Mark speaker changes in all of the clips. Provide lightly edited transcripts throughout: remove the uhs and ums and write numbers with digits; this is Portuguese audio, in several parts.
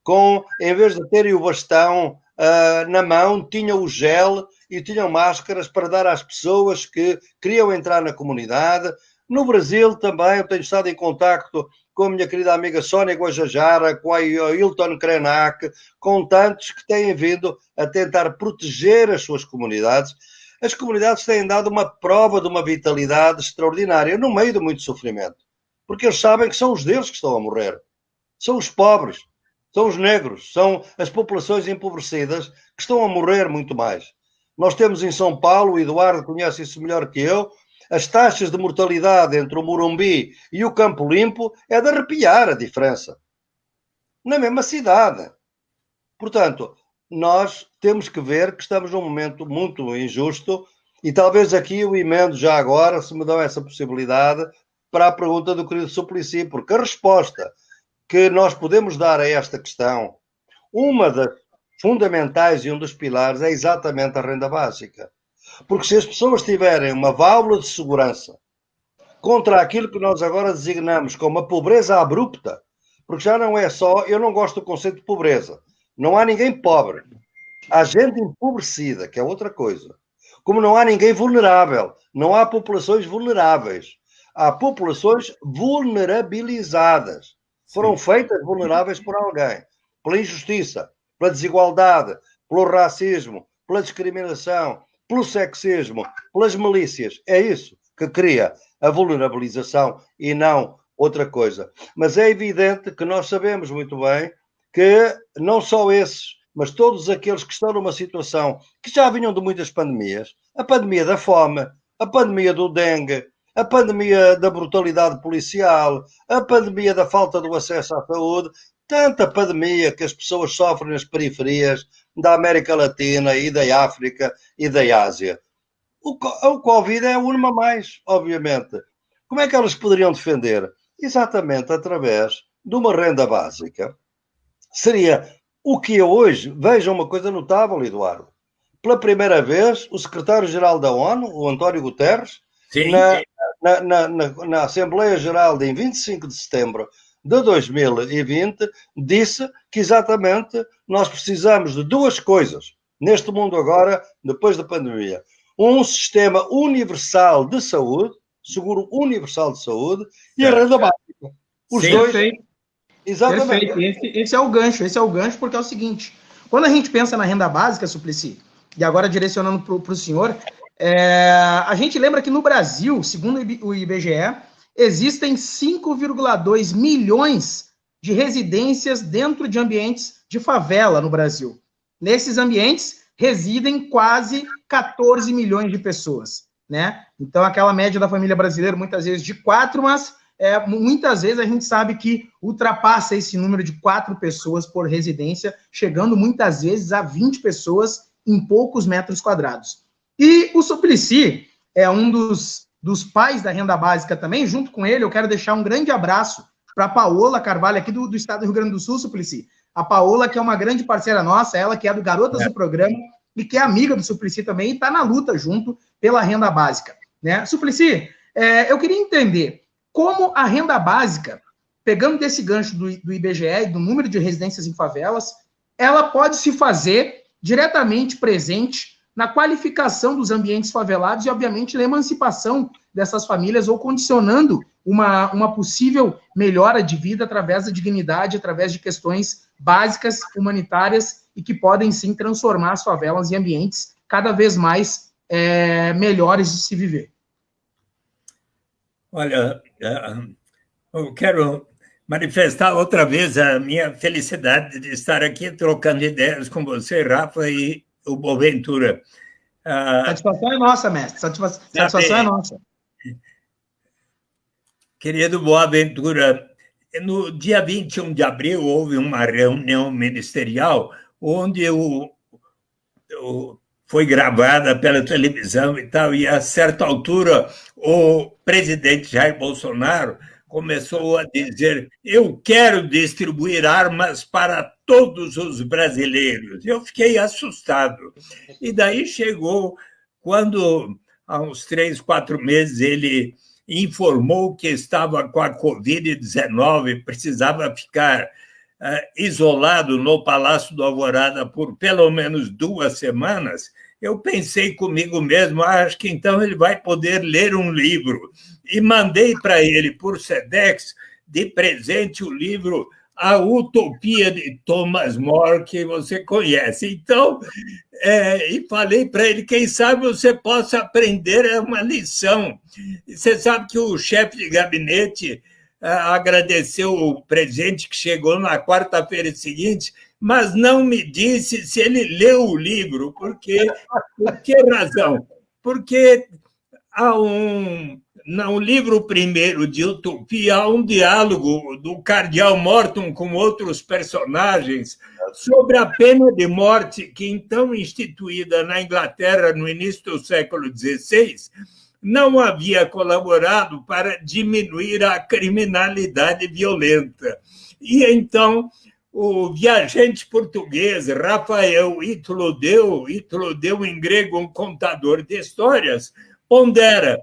Speaker 1: com, em vez de terem o bastão na mão, tinham o gel e tinham máscaras para dar às pessoas que queriam entrar na comunidade. No Brasil também eu tenho estado em contacto com a minha querida amiga Sónia Guajajara, com a Hilton Krenak, com tantos que têm vindo a tentar proteger as suas comunidades. As comunidades têm dado uma prova de uma vitalidade extraordinária no meio de muito sofrimento, porque eles sabem que são os deles que estão a morrer, são os pobres, são os negros, são as populações empobrecidas que estão a morrer muito mais. Nós temos em São Paulo, o Eduardo conhece isso melhor que eu, as taxas de mortalidade entre o Morumbi e o Campo Limpo é de arrepiar a diferença. Na mesma cidade. Portanto, nós temos que ver que estamos num momento muito injusto e talvez aqui eu emendo já agora, se me dão essa possibilidade, para a pergunta do querido Suplicy, porque a resposta que nós podemos dar a esta questão, uma das fundamentais e um dos pilares é exatamente a renda básica. Porque se as pessoas tiverem uma válvula de segurança contra aquilo que nós agora designamos como a pobreza abrupta, porque já não é só, eu não gosto do conceito de pobreza, não há ninguém pobre, há gente empobrecida, que é outra coisa. Como não há ninguém vulnerável, não há populações vulneráveis, há populações vulnerabilizadas. Foram feitas vulneráveis por alguém, pela injustiça, pela desigualdade, pelo racismo, pela discriminação, pelo sexismo, pelas milícias. É isso que cria a vulnerabilização e não outra coisa. Mas é evidente que nós sabemos muito bem que não só esses, mas todos aqueles que estão numa situação que já vinham de muitas pandemias, a pandemia da fome, a pandemia do dengue, a pandemia da brutalidade policial, a pandemia da falta do acesso à saúde, tanta pandemia que as pessoas sofrem nas periferias da América Latina e da África e da Ásia. O Covid é uma mais, obviamente. Como é que elas poderiam defender? Exatamente através de uma renda básica. Seria o que hoje, veja uma coisa notável, Eduardo. Pela primeira vez, o secretário-geral da ONU, o António Guterres, na Assembleia Geral em 25 de setembro de 2020, disse que exatamente nós precisamos de duas coisas neste mundo agora, depois da pandemia. Um sistema universal de saúde, seguro universal de saúde, e a renda básica.
Speaker 2: Os dois.
Speaker 1: Exatamente.
Speaker 2: Perfeito. Esse é o gancho, porque é o seguinte, quando a gente pensa na renda básica, Suplicy, e agora direcionando para o senhor, a gente lembra que no Brasil, segundo o IBGE, existem 5,2 milhões de residências dentro de ambientes de favela no Brasil. Nesses ambientes residem quase 14 milhões de pessoas, né? Então, aquela média da família brasileira, muitas vezes de 4, mas muitas vezes a gente sabe que ultrapassa esse número de 4 pessoas por residência, chegando muitas vezes a 20 pessoas em poucos metros quadrados. E o Suplicy é um dos pais da renda básica também. Junto com ele, eu quero deixar um grande abraço para a Paola Carvalho, aqui do estado do Rio Grande do Sul, Suplicy. A Paola, que é uma grande parceira nossa, ela que é do Garotas do Programa e que é amiga do Suplicy também e está na luta junto pela renda básica, né? Suplicy, eu queria entender como a renda básica, pegando desse gancho do IBGE e do número de residências em favelas, ela pode se fazer diretamente presente na qualificação dos ambientes favelados e, obviamente, na emancipação dessas famílias ou condicionando uma possível melhora de vida através da dignidade, através de questões básicas, humanitárias e que podem, sim, transformar as favelas em ambientes cada vez mais melhores de se viver.
Speaker 3: Olha, eu quero manifestar outra vez a minha felicidade de estar aqui trocando ideias com você, Rafa, e o Boaventura.
Speaker 2: Satisfação é nossa, mestre. Satisfação é nossa.
Speaker 3: Querido Boaventura, no dia 21 de abril houve uma reunião ministerial onde foi gravada pela televisão e tal, e a certa altura o presidente Jair Bolsonaro começou a dizer: eu quero distribuir armas para todos os brasileiros. Eu fiquei assustado. E daí chegou quando, há uns 3, 4 meses, ele informou que estava com a Covid-19, precisava ficar isolado no Palácio do Alvorada por pelo menos 2 semanas, eu pensei comigo mesmo, acho que então ele vai poder ler um livro. E mandei para ele, por Sedex, de presente o livro A Utopia de Thomas More, que você conhece. Então, e falei para ele, quem sabe você possa aprender uma lição. E você sabe que o chefe de gabinete agradeceu o presente que chegou na quarta-feira seguinte, mas não me disse se ele leu o livro. Por que razão? Porque no livro primeiro de Utopia, há um diálogo do cardeal Morton com outros personagens sobre a pena de morte que, então instituída na Inglaterra no início do século XVI, não havia colaborado para diminuir a criminalidade violenta. E então o viajante português Rafael Itlodeu em grego um contador de histórias, pondera: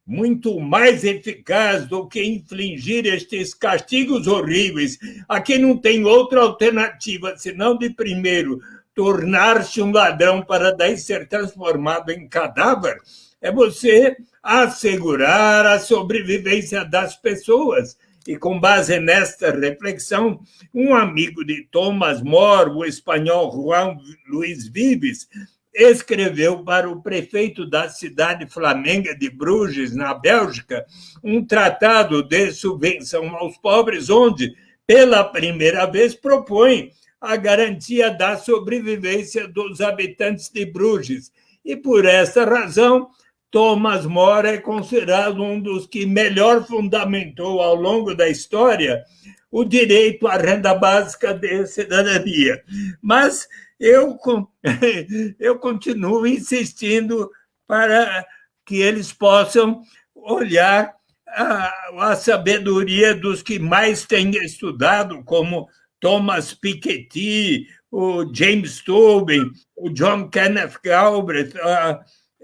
Speaker 3: muito mais eficaz do que infligir estes castigos horríveis, a quem não tem outra alternativa senão de primeiro tornar-se um ladrão para daí ser transformado em cadáver, é você assegurar a sobrevivência das pessoas. E com base nesta reflexão, um amigo de Thomas More, o espanhol Juan Luis Vives, escreveu para o prefeito da cidade flamenga de Bruges, na Bélgica, um tratado de subvenção aos pobres, onde, pela primeira vez, propõe a garantia da sobrevivência dos habitantes de Bruges. E, por essa razão, Thomas More é considerado um dos que melhor fundamentou ao longo da história o direito à renda básica de cidadania. Mas eu continuo insistindo para que eles possam olhar a sabedoria dos que mais têm estudado, como Thomas Piketty, o James Tobin, o John Kenneth Galbraith,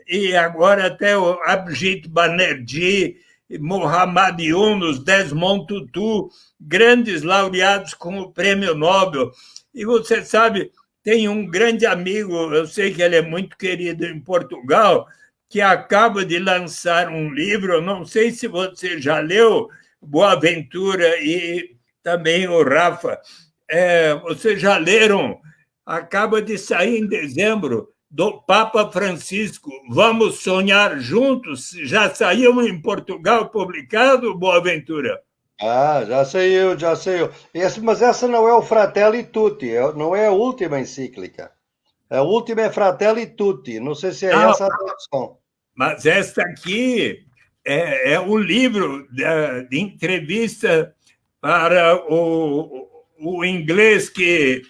Speaker 3: e agora até o Abhijit Banerjee, Muhammad Yunus, Desmond Tutu, grandes laureados com o Prêmio Nobel. E você sabe, tem um grande amigo, eu sei que ele é muito querido em Portugal, que acaba de lançar um livro, eu não sei se você já leu, Boaventura e também o Rafa, vocês já leram, acaba de sair em dezembro, do Papa Francisco, Vamos Sonhar Juntos, já saiu em Portugal publicado, Boaventura?
Speaker 1: Já saiu. Mas essa não é o Fratelli Tutti, não é a última encíclica. A última é Fratelli Tutti, não sei se é essa a tradução.
Speaker 3: Mas esta aqui é um livro de entrevista para o inglês que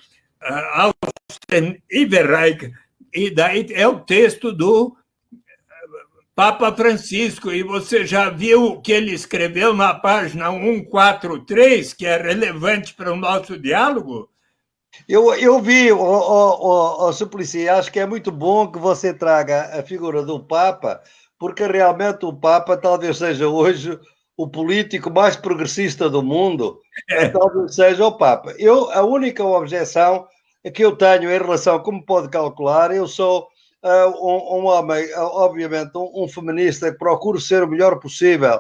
Speaker 3: Austin Everreich, e daí é o texto do Papa Francisco, e você já viu o que ele escreveu na página 143, que é relevante para o nosso diálogo?
Speaker 1: Eu vi, Suplicy, acho que é muito bom que você traga a figura do Papa, porque realmente o Papa talvez seja hoje o político mais progressista do mundo, talvez seja o Papa. A única objeção que eu tenho em relação, como pode calcular, eu sou um homem, obviamente, um feminista que procuro ser o melhor possível,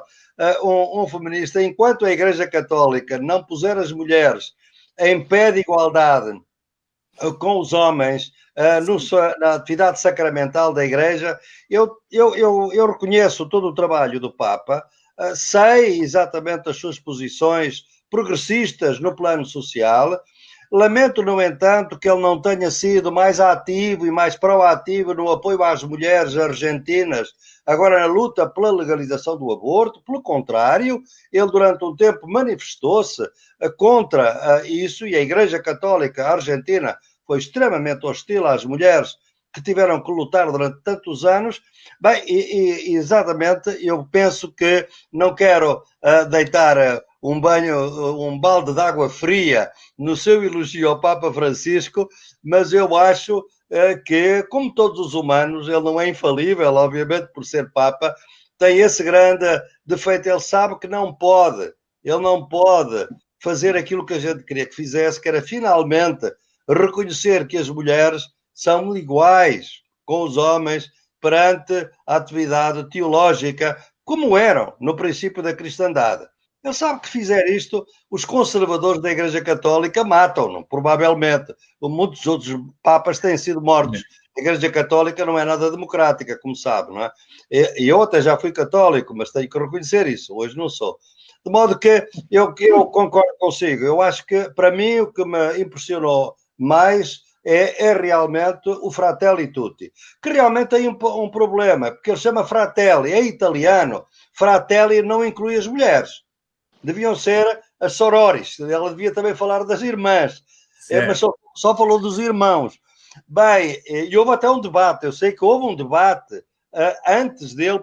Speaker 1: um feminista, enquanto a Igreja Católica não puser as mulheres em pé de igualdade com os homens na atividade sacramental da Igreja, eu reconheço todo o trabalho do Papa, sei exatamente as suas posições progressistas no plano social. Lamento, no entanto, que ele não tenha sido mais ativo e mais proativo no apoio às mulheres argentinas, agora na luta pela legalização do aborto. Pelo contrário, ele durante um tempo manifestou-se contra isso, e a Igreja Católica Argentina foi extremamente hostil às mulheres que tiveram que lutar durante tantos anos. Bem, exatamente, eu penso que não quero deitar um balde de água fria no seu elogio ao Papa Francisco, mas eu acho que, como todos os humanos, ele não é infalível, obviamente, por ser Papa, tem esse grande defeito. Ele sabe que ele não pode fazer aquilo que a gente queria que fizesse, que era finalmente reconhecer que as mulheres são iguais com os homens perante a atividade teológica, como eram no princípio da cristandade. Ele sabe que fizer isto, os conservadores da Igreja Católica matam-no, provavelmente. Muitos outros papas têm sido mortos. A Igreja Católica não é nada democrática, como sabe, não é? E eu até já fui católico, mas tenho que reconhecer isso. Hoje não sou. De modo que eu concordo consigo. Eu acho que, para mim, o que me impressionou mais é realmente o Fratelli Tutti, que realmente tem um problema, porque ele chama Fratelli, é italiano. Fratelli não inclui as mulheres. Deviam ser as sororis. Ela devia também falar das irmãs, mas só falou dos irmãos. Bem, e houve até um debate. Eu sei que houve um debate antes dele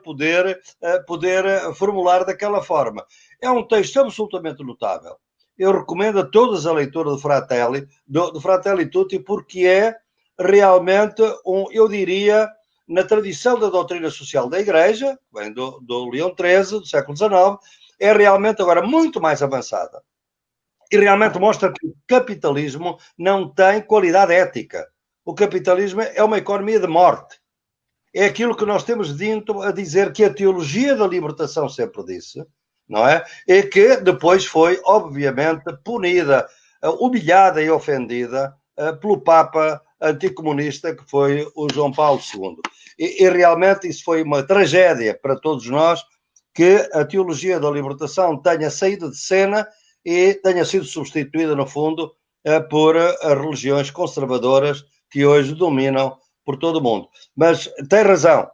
Speaker 1: poder formular daquela forma. É um texto absolutamente notável. Eu recomendo a todos a leitura do Fratelli Tutti, porque é realmente, eu diria, na tradição da doutrina social da Igreja, vem do Leão XIII, do século XIX, é realmente agora muito mais avançada. E realmente mostra que o capitalismo não tem qualidade ética. O capitalismo é uma economia de morte. É aquilo que nós temos vindo a dizer que a teologia da libertação sempre disse, não é? E que depois foi, obviamente, punida, humilhada e ofendida pelo Papa anticomunista, que foi o João Paulo II. E realmente isso foi uma tragédia para todos nós, que a teologia da libertação tenha saído de cena e tenha sido substituída, no fundo, por religiões conservadoras que hoje dominam por todo o mundo. Mas tem razão,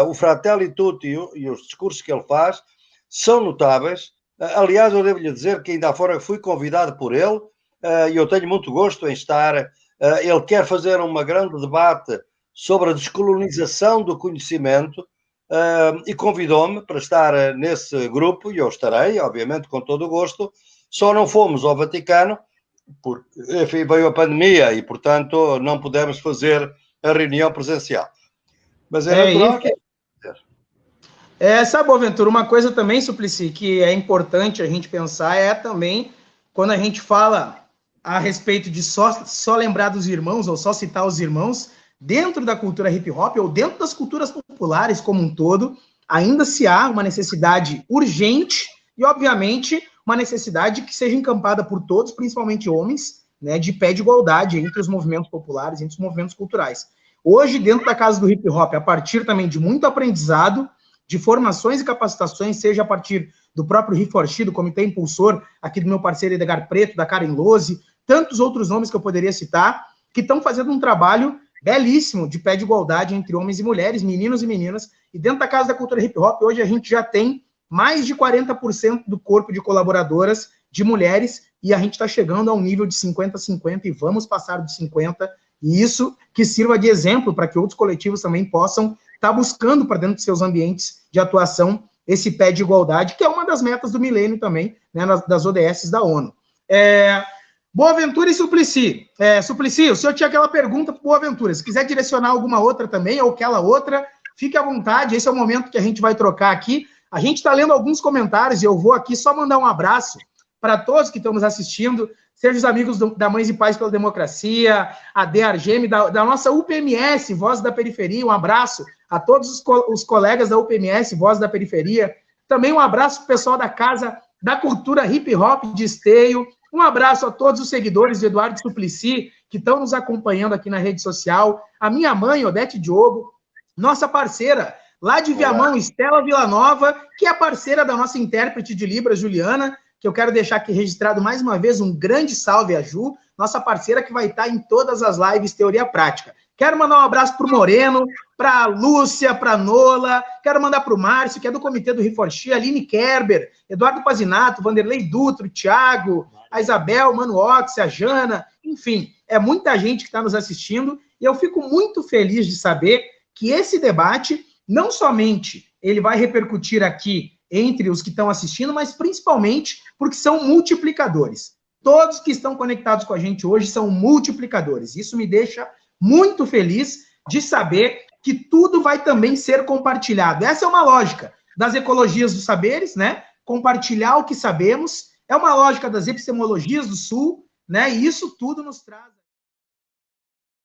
Speaker 1: o Fratelli Tutti e os discursos que ele faz são notáveis. Aliás, eu devo-lhe dizer que ainda fora fui convidado por ele, e eu tenho muito gosto em estar. Ele quer fazer um grande debate sobre a descolonização do conhecimento, e convidou-me para estar nesse grupo, e eu estarei, obviamente, com todo o gosto. Só não fomos ao Vaticano, porque, enfim, veio a pandemia e, portanto, não pudemos fazer a reunião presencial. Mas é natural que...
Speaker 2: Sabe, Boaventura, uma coisa também, Suplicy, que é importante a gente pensar é também quando a gente fala a respeito de só lembrar dos irmãos ou só citar os irmãos, dentro da cultura hip-hop ou dentro das culturas populares como um todo, ainda se há uma necessidade urgente e, obviamente, uma necessidade que seja encampada por todos, principalmente homens, né, de pé de igualdade entre os movimentos populares, entre os movimentos culturais. Hoje, dentro da casa do hip-hop, a partir também de muito aprendizado, de formações e capacitações, seja a partir do próprio Reforchi, do Comitê Impulsor, aqui do meu parceiro Edgar Preto, da Karen Lose, tantos outros nomes que eu poderia citar, que estão fazendo um trabalho belíssimo de pé de igualdade entre homens e mulheres, meninos e meninas, e dentro da Casa da Cultura Hip Hop, hoje a gente já tem mais de 40% do corpo de colaboradoras de mulheres, e a gente está chegando a um nível de 50-50, e vamos passar de 50%, e isso que sirva de exemplo para que outros coletivos também possam estar buscando para dentro de seus ambientes de atuação esse pé de igualdade, que é uma das metas do milênio também, né, das ODS da ONU. Boaventura e Suplicy. Suplicy, o senhor tinha aquela pergunta para Boaventura. Se quiser direcionar alguma outra também, ou aquela outra, fique à vontade. Esse é o momento que a gente vai trocar aqui. A gente está lendo alguns comentários e eu vou aqui só mandar um abraço para todos que estão nos assistindo, seja os amigos da Mães e Pais pela Democracia, a DEARGEM, da nossa UPMS, Voz da Periferia, um abraço a todos os colegas da UPMS, Voz da Periferia. Também um abraço para o pessoal da Casa da Cultura Hip Hop de Esteio. Um abraço a todos os seguidores de Eduardo Suplicy, que estão nos acompanhando aqui na rede social. A minha mãe, Odete Diogo, nossa parceira lá de Viamão, Estela Villanova, que é parceira da nossa intérprete de Libras, Juliana, que eu quero deixar aqui registrado mais uma vez um grande salve a Ju, nossa parceira que vai estar em todas as lives Teoria Prática. Quero mandar um abraço para o Moreno, para a Lúcia, para a Nola, quero mandar para o Márcio, que é do Comitê do Reforchi, a Aline Kerber, Eduardo Pazinato, Vanderlei Dutro, Thiago, a Isabel, Mano Ox, a Jana, enfim, é muita gente que está nos assistindo, e eu fico muito feliz de saber que esse debate, não somente ele vai repercutir aqui entre os que estão assistindo, mas principalmente porque são multiplicadores. Todos que estão conectados com a gente hoje são multiplicadores. Isso me deixa muito feliz de saber que tudo vai também ser compartilhado. Essa é uma lógica das ecologias dos saberes, né? Compartilhar o que sabemos É uma lógica das epistemologias do Sul, né? E isso tudo nos traz